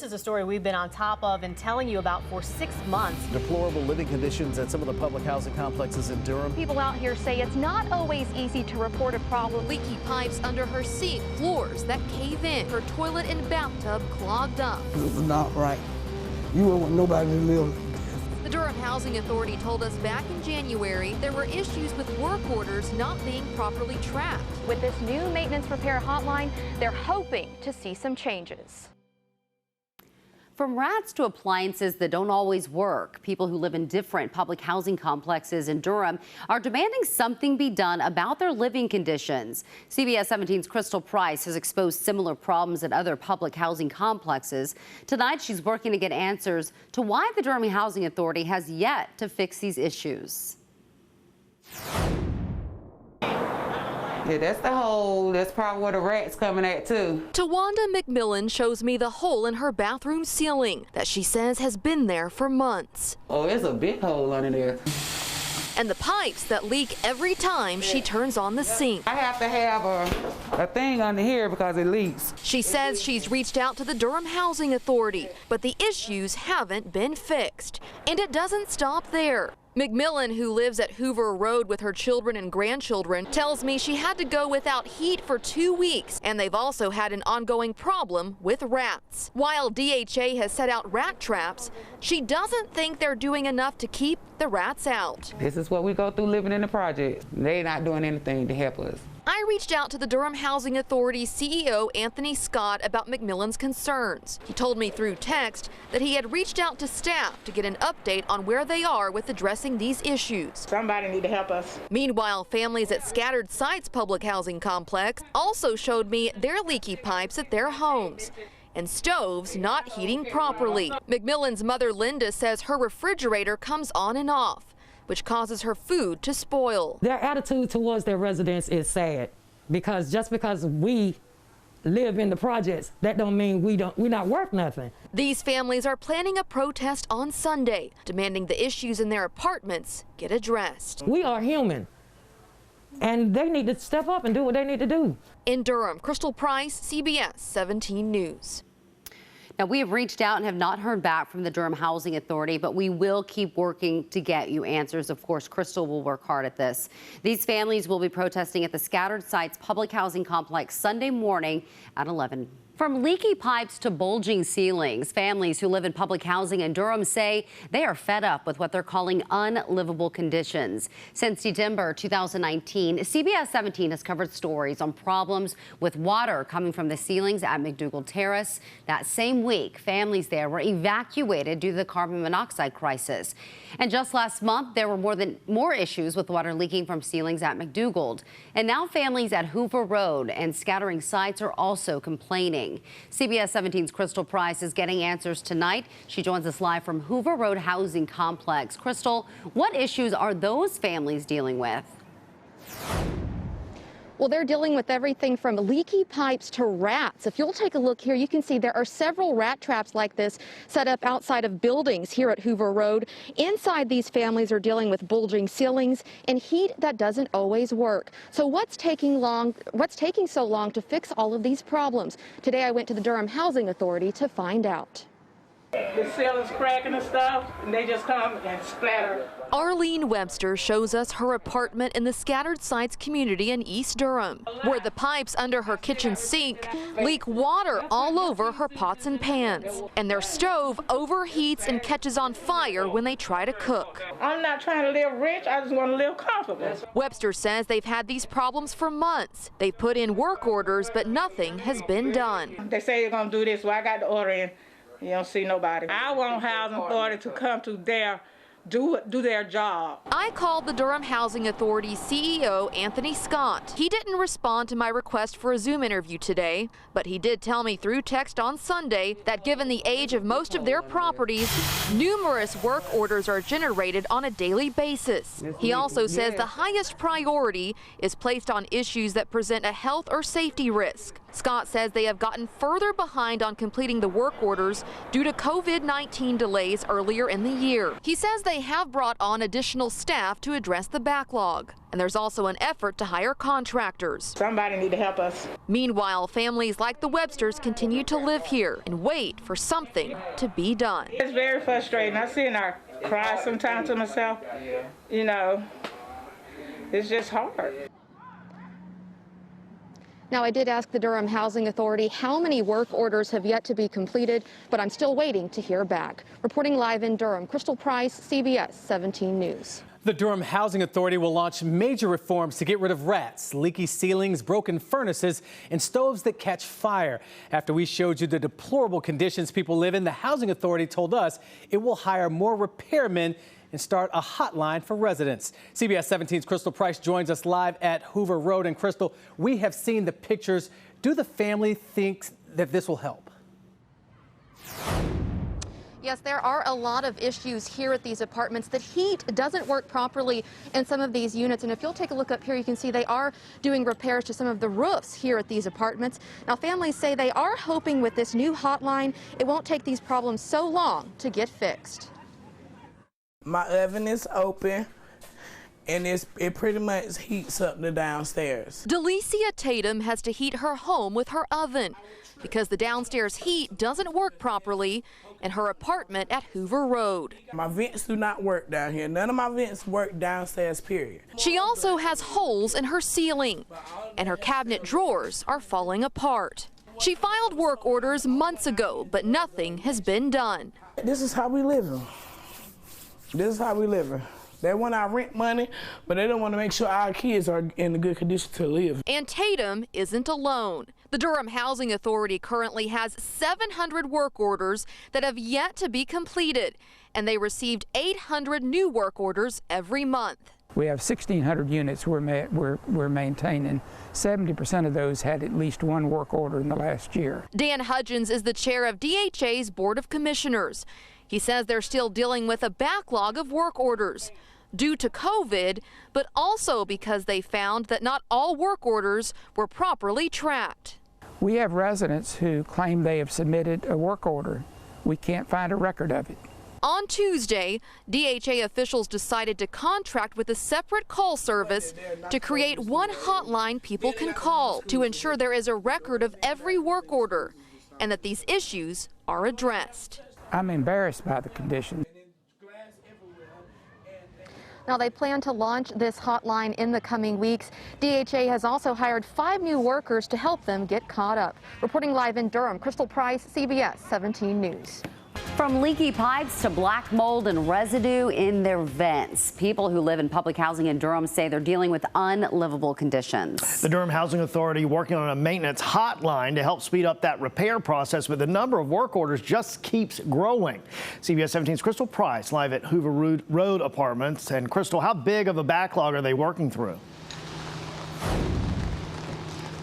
is a story we've been on top of and telling you about for 6 months. Deplorable living conditions at some of the public housing complexes in Durham. People out here say it's not always easy to report a problem. Leaky pipes under her sink, floors that cave in, her toilet and bathtub clogged up. This is not right. You wouldn't want nobody to live. The Durham Housing Authority told us back in January there were issues with work orders not being properly tracked. With this new maintenance repair hotline, they're hoping to see some changes. From rats to appliances that don't always work, people who live in different public housing complexes in Durham are demanding something be done about their living conditions. CBS 17's Crystal Price has exposed similar problems at other public housing complexes. Tonight, she's working to get answers to why the Durham Housing Authority has yet to fix these issues. Yeah, that's the hole. That's probably where the rat's coming at, too. Tawanda McMillan shows me the hole in her bathroom ceiling that she says has been there for months. Oh, it's a big hole under there. And the pipes that leak every time she turns on the sink. I have to have a thing under here because it leaks. She says she's reached out to the Durham Housing Authority, but the issues haven't been fixed. And it doesn't stop there. McMillan, who lives at Hoover Road with her children and grandchildren, tells me she had to go without heat for 2 weeks, and they've also had an ongoing problem with rats. While DHA has set out rat traps, she doesn't think they're doing enough to keep the rats out. This is what we go through living in the project. They're not doing anything to help us. I reached out to the Durham Housing Authority CEO Anthony Scott about McMillan's concerns. He told me through text that he had reached out to staff to get an update on where they are with addressing these issues. Somebody need to help us. Meanwhile, families at Scattered Sites Public Housing Complex also showed me their leaky pipes at their homes and stoves not heating properly. McMillan's mother Linda says her refrigerator comes on and off, which causes her food to spoil. Their attitude towards their residents is sad, because just because we live in the projects, that don't mean we're not worth nothing. These families are planning a protest on Sunday, demanding the issues in their apartments get addressed. We are human, and they need to step up and do what they need to do. In Durham, Crystal Price, CBS 17 News. Now, we have reached out and have not heard back from the Durham Housing Authority, but we will keep working to get you answers. Of course, Crystal will work hard at this. These families will be protesting at the Scattered Sites Public Housing Complex Sunday morning at 11. From leaky pipes to bulging ceilings, families who live in public housing in Durham say they are fed up with what they're calling unlivable conditions. Since December 2019, CBS 17 has covered stories on problems with water coming from the ceilings at McDougald Terrace. That same week, families there were evacuated due to the carbon monoxide crisis. And just last month, there were more issues with water leaking from ceilings at McDougald. And now families at Hoover Road and Scattering Sites are also complaining. CBS 17's Crystal Price is getting answers tonight. She joins us live from Hoover Road Housing Complex. Crystal, what issues are those families dealing with? Well, they're dealing with everything from leaky pipes to rats. If you'll take a look here, you can see there are several rat traps like this set up outside of buildings here at Hoover Road. Inside, these families are dealing with bulging ceilings and heat that doesn't always work. So what's taking so long to fix all of these problems? Today, I went to the Durham Housing Authority to find out. The ceiling's cracking and stuff, and they just come and splatter. Arlene Webster shows us her apartment in the Scattered Sites community in East Durham, where the pipes under her kitchen sink leak water all over her pots and pans, and their stove overheats and catches on fire when they try to cook. I'm not trying to live rich, I just want to live comfortable. Webster says they've had these problems for months. They've put in work orders, but nothing has been done. They say they're going to do this, well, I got the order in. You don't see nobody. I want Housing Authority to come to do their job. I called the Durham Housing Authority CEO Anthony Scott. He didn't respond to my request for a Zoom interview today, but he did tell me through text on Sunday that given the age of most of their properties, numerous work orders are generated on a daily basis. He also says the highest priority is placed on issues that present a health or safety risk. Scott says they have gotten further behind on completing the work orders due to COVID-19 delays earlier in the year. He says they have brought on additional staff to address the backlog, And there's also an effort to hire contractors. Somebody need to help us. Meanwhile, families like the Websters continue to live here and wait for something to be done. It's very frustrating. I sit and I cry sometimes to myself. You know, it's just hard. Now, I did ask the Durham Housing Authority how many work orders have yet to be completed, but I'm still waiting to hear back. Reporting live in Durham, Crystal Price, CBS 17 News. The Durham Housing Authority will launch major reforms to get rid of rats, leaky ceilings, broken furnaces, and stoves that catch fire. After we showed you the deplorable conditions people live in, the Housing Authority told us it will hire more repairmen and start a hotline for residents. CBS 17's Crystal Price joins us live at Hoover Road. And Crystal, we have seen the pictures. Do the family think that this will help? Yes, there are a lot of issues here at these apartments. The heat doesn't work properly in some of these units. And if you'll take a look up here, you can see they are doing repairs to some of the roofs here at these apartments. Now, families say they are hoping with this new hotline, it won't take these problems so long to get fixed. My oven is open, and it pretty much heats up the downstairs. Delicia Tatum has to heat her home with her oven because the downstairs heat doesn't work properly in her apartment at Hoover Road. My vents do not work down here. None of my vents work downstairs, period. She also has holes in her ceiling, and her cabinet drawers are falling apart. She filed work orders months ago, but nothing has been done. This is how we live. This is how we live. They want our rent money, but they don't want to make sure our kids are in a good condition to live. And Tatum isn't alone. The Durham Housing Authority currently has 700 work orders that have yet to be completed, and they received 800 new work orders every month. We have 1,600 units we're maintaining. 70% of those had at least one work order in the last year. Dan Hudgens is the chair of DHA's Board of Commissioners. He says they're still dealing with a backlog of work orders due to COVID, but also because they found that not all work orders were properly tracked. We have residents who claim they have submitted a work order. We can't find a record of it. On Tuesday, DHA officials decided to contract with a separate call service to create one hotline people can call to ensure there is a record of every work order and that these issues are addressed. I'm embarrassed by the conditions. Now, they plan to launch this hotline in the coming weeks. DHA has also hired 5 new workers to help them get caught up. Reporting live in Durham, Crystal Price, CBS 17 News. From leaky pipes to black mold and residue in their vents, people who live in public housing in Durham say they're dealing with unlivable conditions. The Durham Housing Authority working on a maintenance hotline to help speed up that repair process, but the number of work orders just keeps growing. CBS 17's Crystal Price live at Hoover Road Apartments. And Crystal, how big of a backlog are they working through?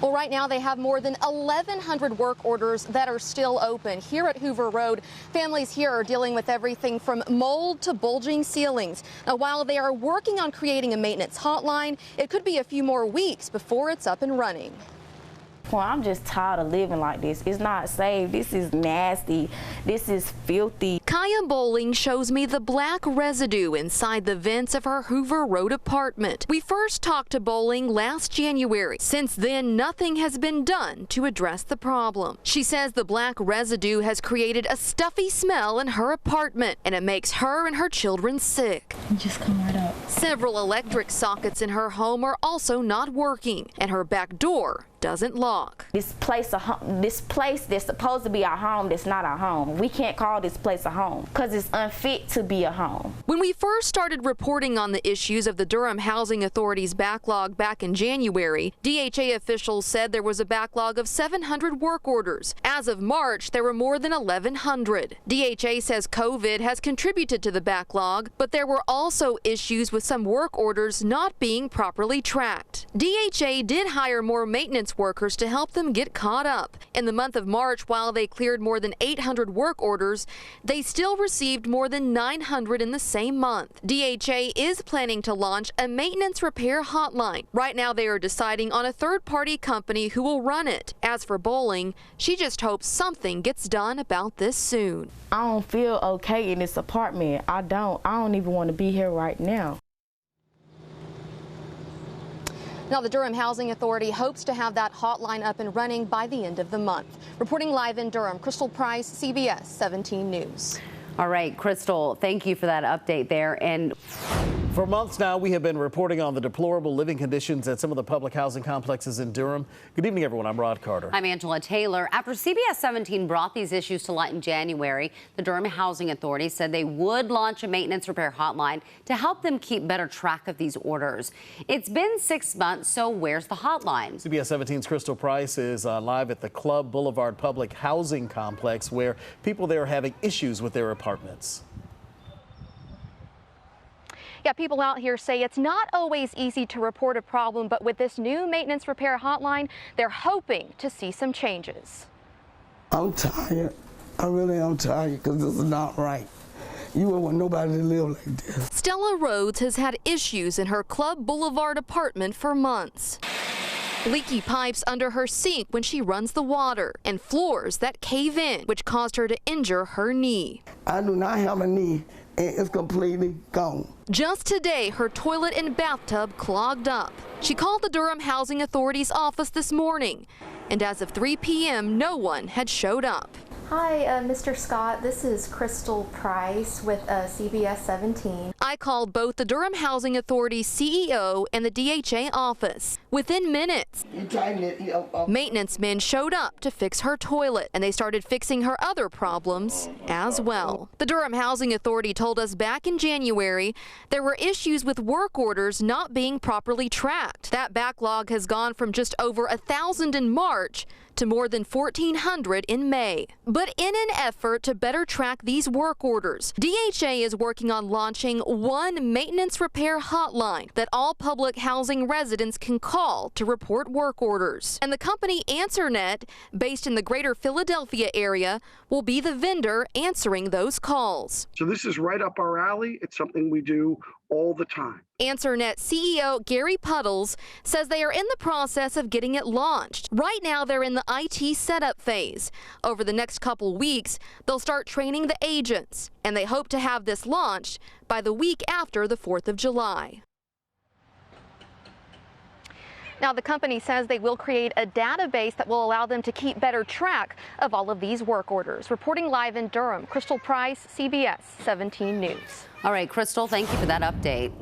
Well, right now they have more than 1,100 work orders that are still open. Here at Hoover Road, families here are dealing with everything from mold to bulging ceilings. Now, while they are working on creating a maintenance hotline, it could be a few more weeks before it's up and running. Well, I'm just tired of living like this. It's not safe. This is nasty. This is filthy. Kaya Bowling shows me the black residue inside the vents of her Hoover Road apartment. We first talked to Bowling last January. Since then, nothing has been done to address the problem. She says the black residue has created a stuffy smell in her apartment, and it makes her and her children sick. Just come right up. Several electric sockets in her home are also not working, and her back door doesn't lock. This place that's supposed to be our home, that's not our home. We can't call this place a home because it's unfit to be a home. When we first started reporting on the issues of the Durham Housing Authority's backlog back in January, DHA officials said there was a backlog of 700 work orders. As of March, there were more than 1,100. DHA says COVID has contributed to the backlog, but there were also issues with some work orders not being properly tracked. DHA did hire more maintenance workers to help them get caught up. In the month of March, while they cleared more than 800 work orders, they still received more than 900 in the same month. DHA is planning to launch a maintenance repair hotline. Right now, they are deciding on a third-party company who will run it. As for Bowling, she just hopes something gets done about this soon. I don't feel okay in this apartment. I don't even want to be here right now. Now, the Durham Housing Authority hopes to have that hotline up and running by the end of the month. Reporting live in Durham, Crystal Price, CBS 17 News. All right, Crystal, thank you for that update there. And for months now, we have been reporting on the deplorable living conditions at some of the public housing complexes in Durham. Good evening, everyone. I'm Rod Carter. I'm Angela Taylor. After CBS 17 brought these issues to light in January, the Durham Housing Authority said they would launch a maintenance repair hotline to help them keep better track of these orders. It's been 6 months, so where's the hotline? CBS 17's Crystal Price is live at the Club Boulevard Public Housing Complex, where people there are having issues with their apartments. Yeah, people out here say it's not always easy to report a problem, but with this new maintenance repair hotline, they're hoping to see some changes. I'm tired. I really am tired because this is not right. You wouldn't want nobody to live like this. Stella Rhodes has had issues in her Club Boulevard apartment for months. Leaky pipes under her sink when she runs the water, and floors that cave in, which caused her to injure her knee. I do not have a knee, and it's completely gone. Just today, her toilet and bathtub clogged up. She called the Durham Housing Authority's office this morning, and as of 3 p.m., no one had showed up. Hi, Mr. Scott. This is Crystal Price with CBS 17. I called both the Durham Housing Authority CEO and the DHA office. Within minutes, maintenance men showed up to fix her toilet, and they started fixing her other problems as well. The Durham Housing Authority told us back in January there were issues with work orders not being properly tracked. That backlog has gone from just over 1,000 in March to more than 1,400 in May. But in an effort to better track these work orders, DHA is working on launching one maintenance repair hotline that all public housing residents can call to report work orders. And the company AnswerNet, based in the greater Philadelphia area, will be the vendor answering those calls. So this is right up our alley. It's something we do all the time. AnswerNet CEO Gary Puddles says they are in the process of getting it launched. Right now, they're in the IT setup phase. Over the next couple weeks, they'll start training the agents, and they hope to have this launched by the week after the 4th of July. Now, the company says they will create a database that will allow them to keep better track of all of these work orders. Reporting live in Durham, Crystal Price, CBS 17 News. All right, Crystal, thank you for that update.